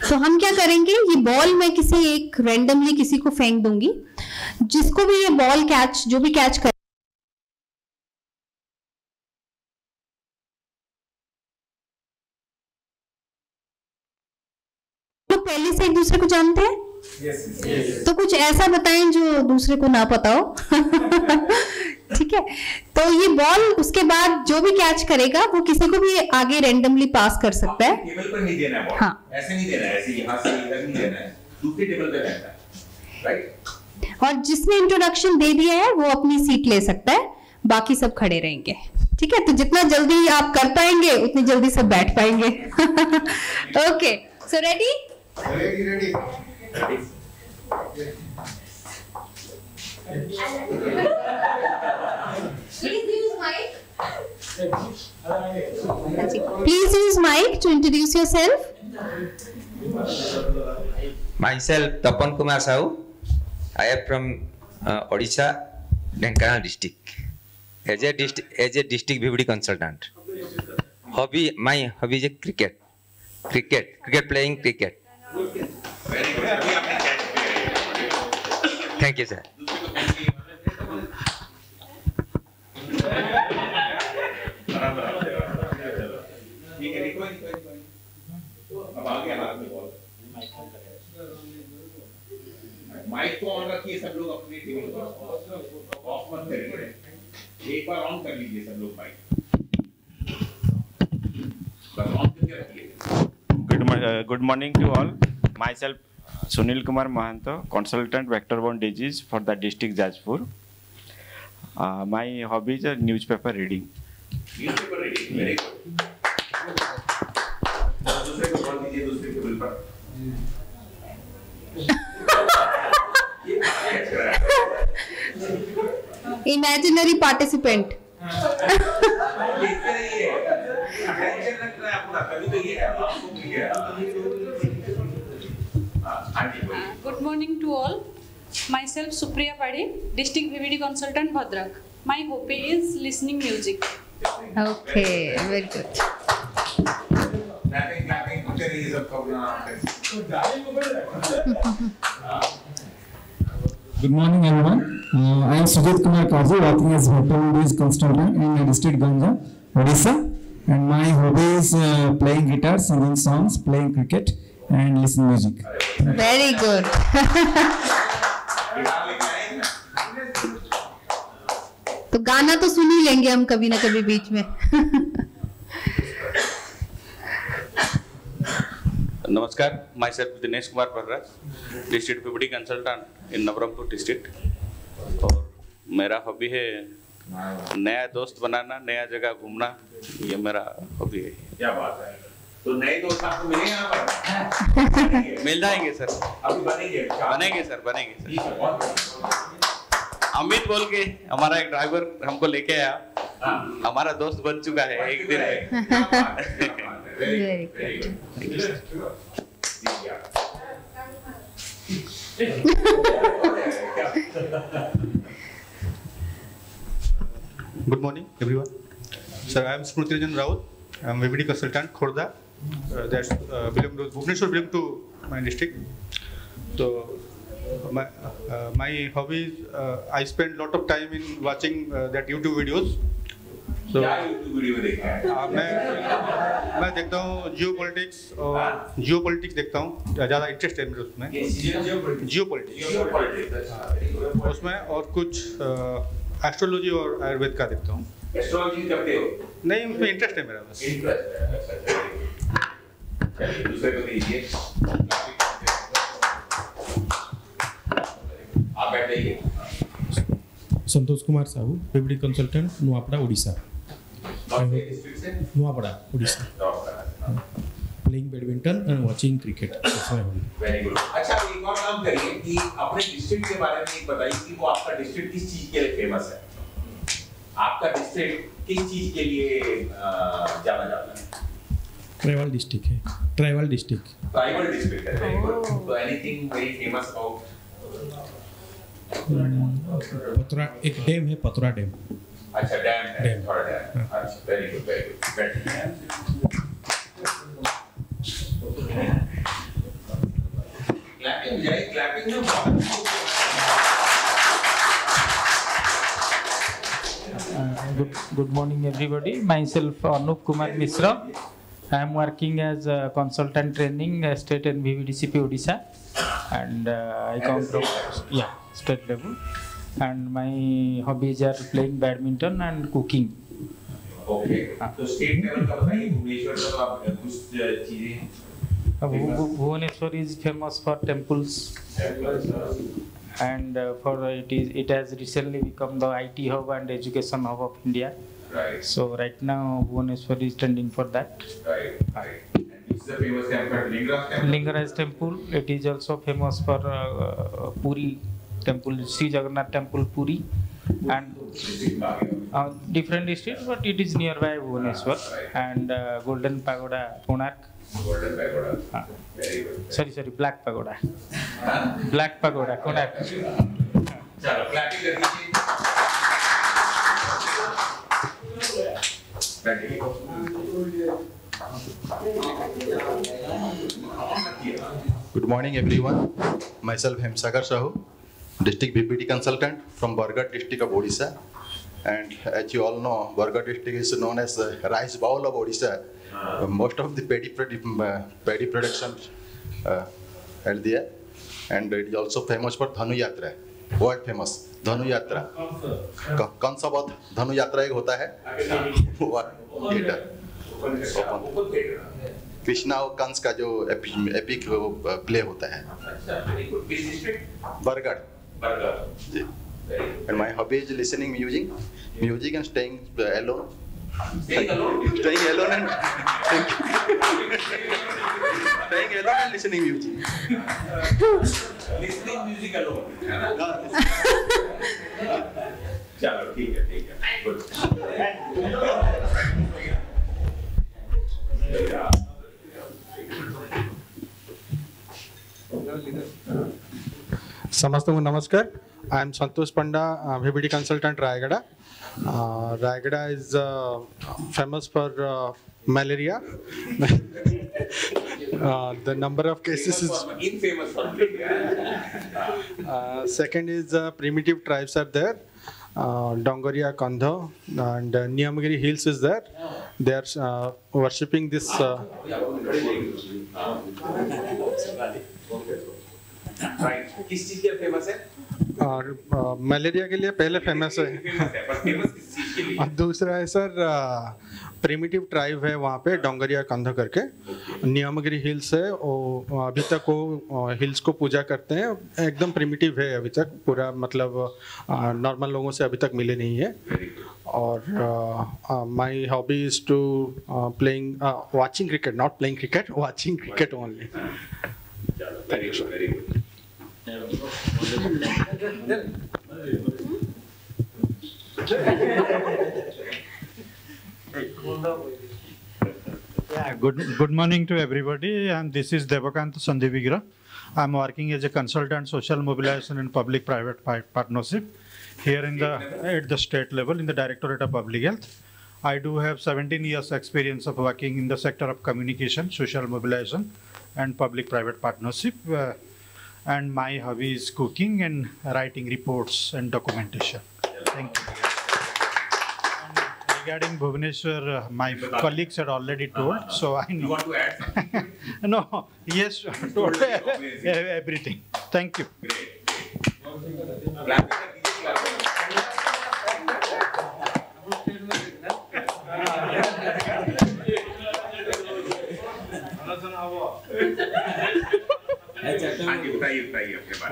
तो हम क्या करेंगे, ये ball मैं किसी एक randomly किसी को फेंक दूंगी, जिसको भी ये बॉल कैच, जो भी कैच कर, तो पहले से एक दूसरे को जानते हैं? yes. तो कुछ ऐसा बताएं जो दूसरे को ना पता हो। ठीक है, तो ये बॉल उसके बाद जो भी कैच करेगा वो किसी को भी आगे रैंडमली पास कर सकता है। टेबल पर नहीं देना है बॉल, हाँ, ऐसे नहीं देना है, ऐसे यहाँ से इधर नहीं देना है, दूसरी टेबल पे रहना है, राइट। और जिसने इंट्रोडक्शन दे दिया है वो अपनी सीट ले सकता है, बाकी सब खड़े रहेंगे। ठीक है, तो जितना जल्दी आप कर पाएंगे उतनी जल्दी सब बैठ पाएंगे। Okay, so ready? Ready. Please use mic to introduce yourself. Myself, Tapan Kumar Sahu. I am from Odisha, Dhenkanal district. As a district VVD consultant. My hobby is cricket. Playing cricket. Very good. अभी आपने catch किया। Thank you, sir. ठीक है, अब आ गया हाथ में ball. Mic को ऑन रखिए सब लोग अपने टेबल पर, ऑफ मत करिए, एक बार ऑन कर लीजिए सब लोग माइक, बस ऑन करके रखिए। Good morning to all. Myself Sunil Kumar Mahanto, consultant vector-borne disease for the district Jajpur. My hobby is newspaper reading. Newspaper reading, very good. दूसरे को बॉल दीजिए दूसरे टेबल पर। Imaginary participant. Good morning to all. Myself Supriya Padi, district VVD consultant Bhadrak. My hobby is listening music. Okay, very good. Good morning, everyone. I am Sujit Kumar Kaji, working as vector-borne consultant in district Ganja, Odisha. And my hobby is playing guitar, singing songs, playing cricket, and listening music. Very good. तो गाना तो सुन ही लेंगे हम कभी ना कभी बीच में। नमस्कार, myself दिनेश कुमार पर्रा, डिस्ट्रिक्ट VVD कंसल्टेंट इन नवरंगपुर डिस्ट्रिक्ट। और मेरा हॉबी है नया दोस्त बनाना, नया जगह घूमना, ये मेरा हॉबी है। क्या बात है, तो नए दोस्त आपको मिले यहाँ पर? मिल जाएंगे सर, अभी बनेंगे सर, बनेंगे सर। अमित बोल के हमारा एक ड्राइवर हमको लेके आया, हमारा दोस्त बन चुका है एक दिन में। Good morning, everyone. Sir, I am Smriti Ranjan Raut. I am VVD consultant, Khordha. That's Bhubaneswar belong to my district. So, my hobby is I spend lot of time in watching that YouTube videos. क्या YouTube video में देखा है? मैं देखता हूँ जियो politics देखता हूँ, ज़्यादा इंटरेस्ट है मेरे उसमें। जियो पॉलिटिक्स उसमें, और कुछ एस्ट्रोलॉजी और आयुर्वेद का देखता हूँ। एस्ट्रोलॉजी करते हो? नहीं, उसमें इंटरेस्ट है मेरा बस। चलिए दूसरे को दीजिए। आप बैठ जाइए। Santosh Kumar Sahu, PPD consultant, Nuapada, Orissa. Nuapada, Orissa. Playing badminton and watching cricket. Very good. अच्छा, एक और काम करिए कि अपने डिस्ट्रिक्ट के बारे में बताइए कि वो आपका डिस्ट्रिक्ट किस चीज के लिए फेमस है? आपका डिस्ट्रिक्ट किस चीज के लिए जाना जाता है? ट्राइबल डिस्ट्रिक्ट है। ट्राइबल डिस्ट्रिक्ट है। Very good. तो एनीथिंग वेरी फेमस अबाउट? पतरा, एक डैम है, पतरा डैम। अच्छा, डैम है, थोड़ा डैम। अच्छा, वेरी गुड, वेरी गुड। बैठिए। क्लैपिंग जाए, क्लैपिंग में बहुत Good morning everybody. Myself Anup Kumar Mishra. I am working as a consultant training state and VVDCP Odisha, and I come from state level. And my hobbies are playing badminton and cooking. Okay. तो state level का बताइए, भुवनेश्वर का तो आप कुछ चीजें? Bhubaneswar is famous for temples. And it has recently become the IT hub and education hub of India. Right. So right now Bhubaneswar is trending for that. Right. And which is the famous temple? Lingaraj temple. Lingaraj temple. It is also famous for Puri temple, Sri Jagannath temple, Puri, and different districts, but it is nearby Bhubaneswar. And Golden Pagoda, Konark. Golden Pagoda. Very good. Sorry, Black Pagoda. Black Pagoda, Konark. चलो clapping कर दीजिए। Good morning everyone. Myself Hemsagar Sahu, district BPT consultant from Bargarh district of Odisha. And as you all know, Bargarh district is known as the rice bowl of Odisha. Most of the paddy production are there, and it is also famous for Dhanu Yatra, world famous Dhanu Yatra. कंसावत धनु यात्रा एक होता है, theatre Krishna और कंस का जो epic play होता है। बरगढ़ जी। And my hobby is listening music and staying alone. Staying alone and staying alone and listening music. Listening music alone. चलो ठीक है, गुड। समस्त को नमस्कार। I am Santosh Panda, VBD consultant Rayagada. Rayagada is famous for malaria. The number of cases is infamous for malaria. Second is primitive tribes are there. Dongoria, Kandha, and Niyamagiri Hills is there. They are worshipping this. Right. किस चीज के लिए famous है? और malaria के लिए पहले famous है, और दूसरा है सर प्रिमिटिव ट्राइब है वहाँ पे डोंगरिया कंधा करके, नियमगिरी हिल्स है, वो अभी तक वो हिल्स को पूजा करते हैं, एकदम प्रिमिटिव है अभी तक, पूरा मतलब नॉर्मल लोगों से अभी तक मिले नहीं है। और my hobby is to playing watching cricket, not playing cricket, watching cricket only. Thank you, very good. Good morning to everybody, and this is Devakant Sandevigra. I am working as a consultant social mobilization and public-private partnership here at the state level in the Directorate of Public Health. I do have 17 years experience of working in the sector of communication, social mobilization and public-private partnership. And my hobby is cooking and writing reports and documentation. Thank you. regarding Bhubaneswar, my colleagues had already told, so I know. You want to add something? No, yes, told everything. Thank you.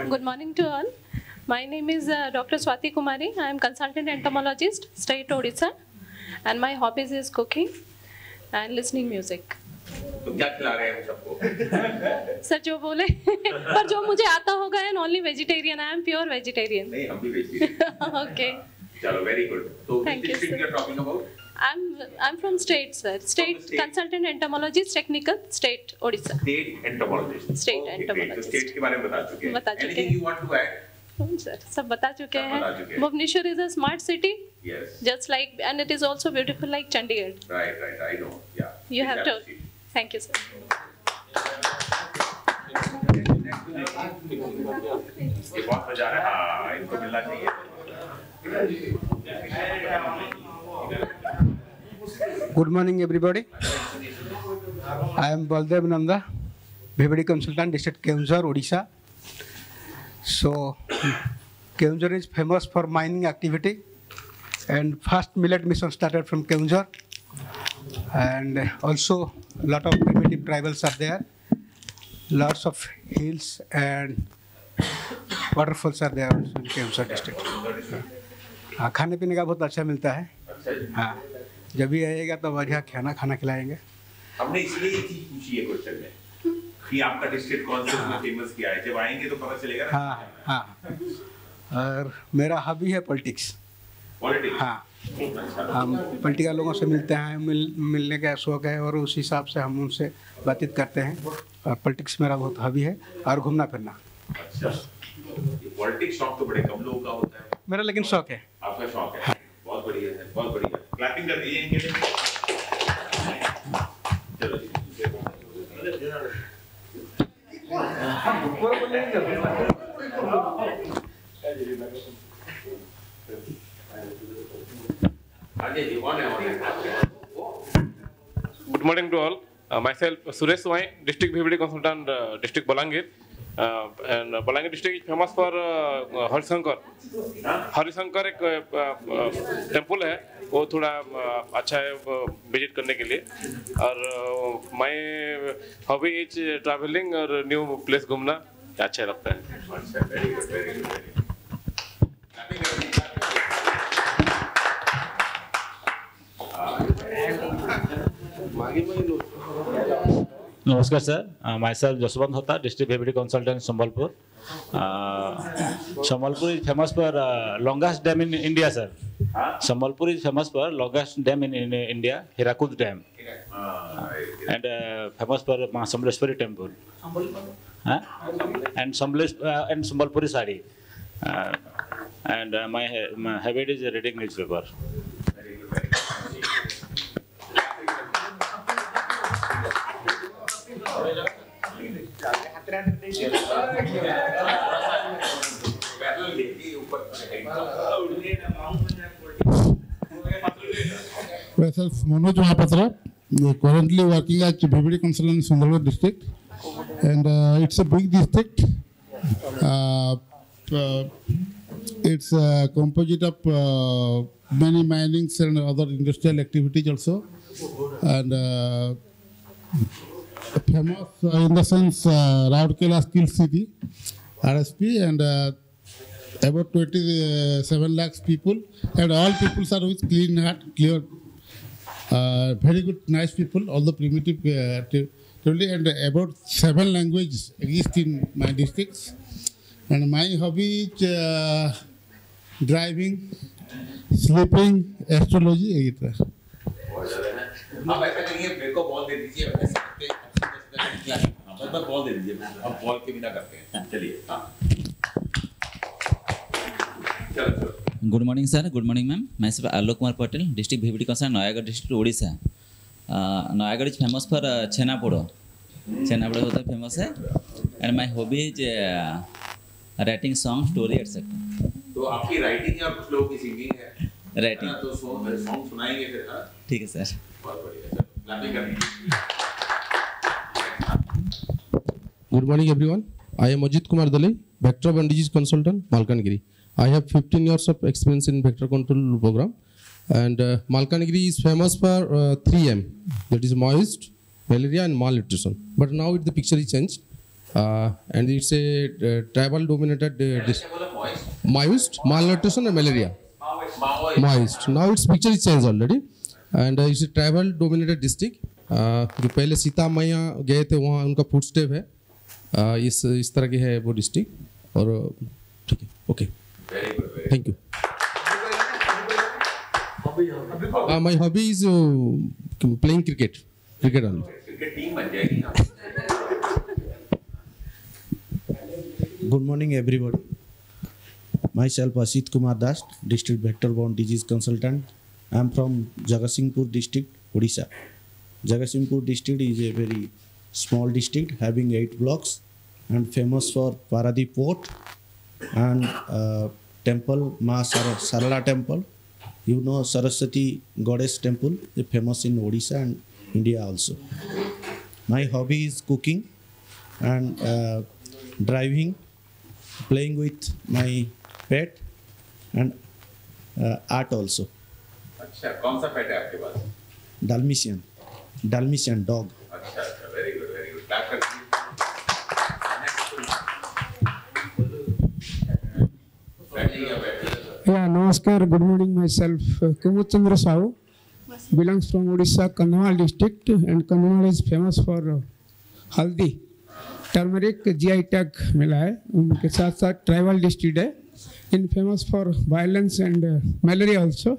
Good morning to all. My name is Dr. Swati Kumari. I am consultant entomologist, State Odisha, and my hobbies is cooking and listening music. तो क्या खिला रहे हैं सबको? Sir जो बोले पर जो मुझे आता होगा and only vegetarian. I am pure vegetarian. नहीं हम भी vegetarian. Okay. चलो very good. तो Thank you, district sir. you are talking about? I'm from state, sir. State consultant entomologist, technical, State Odisha. State entomologist. State Okay, entomologist. तो state के बारे में बता चुके हैं. बता चुके Anything हैं. you want to add? Sir, सब बता चुके सब बता चुके हैं. हैं. Bhubaneswar is a smart city. Yes. Just like, and it is also beautiful like Chandigarh. Right. I know. Yeah. You have to. Exactly. Thank you, sir. ये बहुत मजा आ रहा है. हाँ, इनको मिलना चाहिए. Good morning, everybody. I am Baldev Nanda, BBD consultant, district Keonjhar, Odisha. So, Keonjhar is famous for mining activity, and first millet mission started from Keonjhar, and also a lot of primitive tribals are there. Lots of hills and waterfalls are there in Keonjhar district. हाँ, खाने पीने का बहुत अच्छा मिलता है. हाँ, जब भी आएगा तो बढ़िया खाना खिलाएंगे. हमने इसलिए ये चीज पूछी है क्वेश्चन में कि आपका डिस्ट्रिक्ट कौन से में फेमस किया है. जब आएंगे तो पता चलेगा ना. हाँ. और मेरा हॉबी है पॉलिटिक्स. पॉलिटिक्स. हाँ. हम पॉलिटिकल लोगों से मिलते हैं, मिलने का शौक है और उस हिसाब से हम उनसे बातचीत करते हैं. और पॉलिटिक्स मेरा बहुत हॉबी है और घूमना फिरना. अच्छा. ये पॉलिटिक्स शौक तो बड़े कम लोगों का होता है. मेरा लेकिन शौक है. आपका शौक है. बहुत बढ़िया है. बहुत बढ़िया. क्लैपिंग कर दीजिए इनके लिए. चलो जी. Good morning to all. Myself Suresh Swai, district VVD consultant, district Balangir. And Balangir district is famous for Harishankar. Harishankar एक टेम्पल है, वो थोड़ा अच्छा है विजिट करने के लिए. और माय हॉबी इज ट्रैवलिंग और न्यू प्लेस घूमना अच्छा लगता है. अच्छा, वेरी गुड, वेरी गुड. नमस्कार sir, myself Jaswant Hota, district VVD consultant Sambalpur. Sambalpur is famous for longest dam in India sir. Sambalpur is famous for longest dam in India, Hirakud dam, and famous for Maa Samaleswari temple and Sambalpuri sari. And my habit is reading newspaper. Myself Manoj Mahapatra, currently working at VVD consultant in Sundargarh district, and it's a big district. It's composite of many minings and other industrial activities also, and famous in the sense Rourkela Skill City, RSP, and about 27 lakhs people, and all people are with clean heart, clear, very good, nice people, all the primitive, and about 7 languages exist in my districts. And my hobby is driving, sleeping, astrology, etc. आप ऐसा करिए, मेरे को ball दे दीजिए. बस ball दे दीजिए. अब ball के बिना करते हैं. चलिए. Good morning sir, good morning ma'am. मैं सिर्फ Alok Kumar Patel, district VVD concern Nayagarh district Odisha. Nayagarh is famous for chhenapoda. Chhenapoda होता है फेमस है. And my hobby is writing song, story etcetera. तो आपकी राइटिंग है और कुछ लोगों की सिंगिंग है. राइटिंग। तो सॉन्ग सुनाएंगे फिर। ठीक है सर। बहुत बढ़िया। क्लैपिंग करनी। Good morning, everyone. I am Ajit Kumar Dalai, Vector and Disease Consultant, Malkangiri. I have 15 years of experience in vector control program, and Malkangiri is famous for 3M, that is moist, malaria, and malnutrition. But now the picture is changed, and it's a tribal-dominated moist, malnutrition, and malaria. Moist. Now its picture is changed already, and it's a tribal-dominated district. जो पहले सीता मैया गए थे वहाँ उनका footstep है, इस तरह की है वो डिस्ट्रिक्ट। और ठीक है, okay, thank you. My hobby is playing cricket only. Cricket team बन जाएगी ना। Good morning, everybody. Myself Asit Kumar Das, District Vector-borne Disease Consultant. I am from Jagatsinghpur District, Odisha. Jagatsinghpur District is a very small district having 8 blocks and famous for Paradip Port and temple Ma Sarala Temple. You know Saraswati Goddess Temple is famous in Odisha and India also. My hobby is cooking and driving, playing with my pet and art also. अच्छा, कौन सा पेट है आपके पास? Dalmatian dog. अच्छा, very good, very good. Clap कर Yeah, namaskar. Good morning. Myself Kumud Chandra Sahu, belongs from Odisha, Kandhamal district, and Kandhamal is famous for haldi, turmeric GI tag मिला है। उनके साथ साथ ट्राइबल डिस्ट्रिक्ट है, इन famous for violence and malaria also.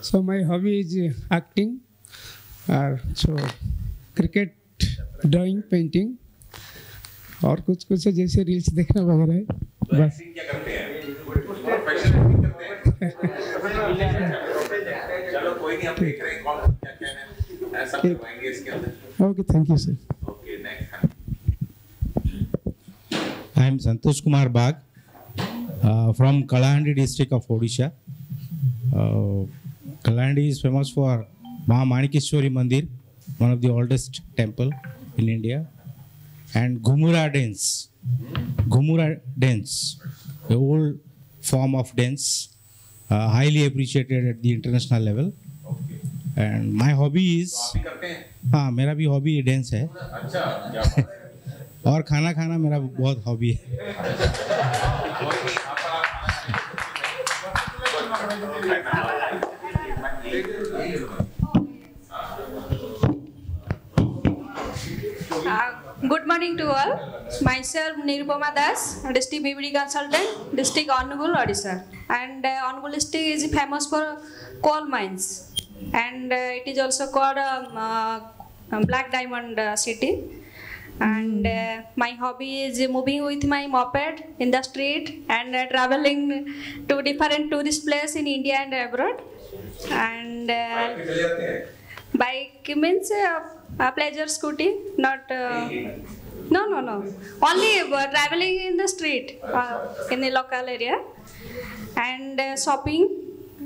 So my hobby is acting, so cricket, drawing, painting, और कुछ कुछ है जैसे रील्स देखना वगैरह है बस। क्या करते हैं? प्रोफेशनल करते हैं। चलो कोई नहीं, हम देख रहे हैं कौन क्या क्या है, ऐसा करवाएंगे इसके अंदर। Okay, thank you sir. Okay, next. I am Santosh Kumar Bag from Kalahandi district of Odisha. Kalahandi is famous for Mahamanikeshwari Mandir, one of the oldest temple in India, and Ghumura dance. Ghumura dance, the old form of dance, highly appreciated at the international level. And my hobby is, हाँ मेरा भी hobby dance है। अच्छा, क्या बात है। और खाना खाना मेरा बहुत हॉबी है। Good morning to all. Myself Nirupama Das, District BBD Consultant, District Angul, Odisha. And Angul district is famous for coal mines, and it is also called Black Diamond City. And my hobby is moving with my moped in the street and traveling to different tourist places in India and abroad. And bike means pleasure scooty, not no, only traveling in the street in the local area, and shopping,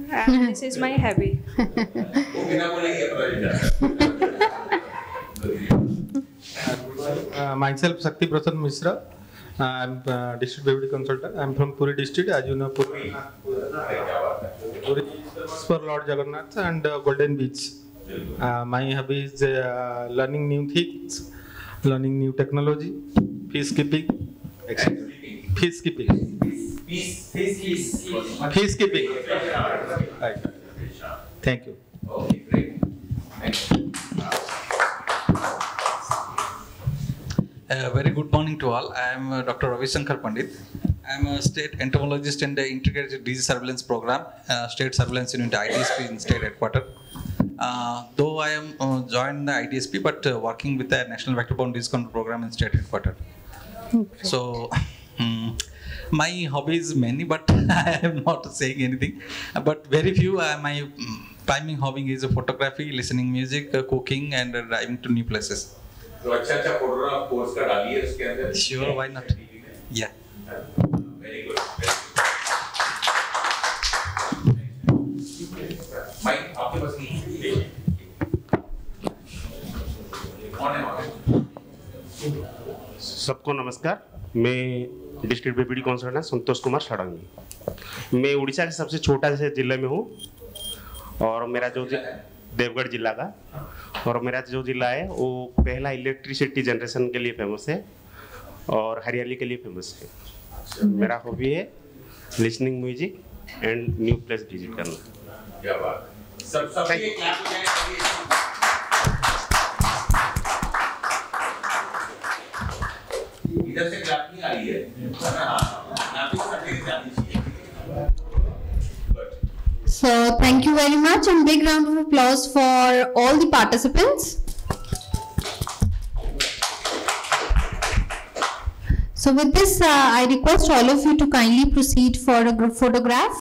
and this is my hobby. Myself Sakti Prasanna Mishra. I'm district BBD consultant. I'm from Puri district. As you know, Puri is famous for Lord Jagannath and Golden Beach. My hobby is learning new things, learning new technology, peacekeeping, etc. Peacekeeping. Peacekeeping. Right. Thank you. Okay, great. Very good morning to all. I am Dr. Ravi Shankar Pandit. I am a state entomologist in the Integrated Disease Surveillance Program, State Surveillance Unit IDSP in State Headquarters. Though I am joined the IDSP, but working with the National Vector-borne Disease Control Program in State Headquarters. Okay. So, my hobbies many, but I am not saying anything. But very few. My primary hobby is photography, listening music, cooking, and driving to new places. तो अच्छा photograph course का डालिए इसके अंदर। Sure, why not? Yeah. Very good. सबको नमस्कार। मैं district BPD consultant Santosh Kumar Sarangi. मैं उड़ीसा के सबसे छोटा से जिले में हूँ और मेरा जो देवगढ़ जिला का, और मेरा जो जिला है वो पहला इलेक्ट्रिसिटी जनरेशन के लिए फेमस है और हरियाली के लिए फेमस है। मेरा हॉबी है listening music and new place visit करना। क्या बात है। सबसे क्लैप हो जाए। इधर से क्लैप नहीं आ रही है। So thank you very much and big round of applause for all the participants. So with this, I request all of you to kindly proceed for a group photograph.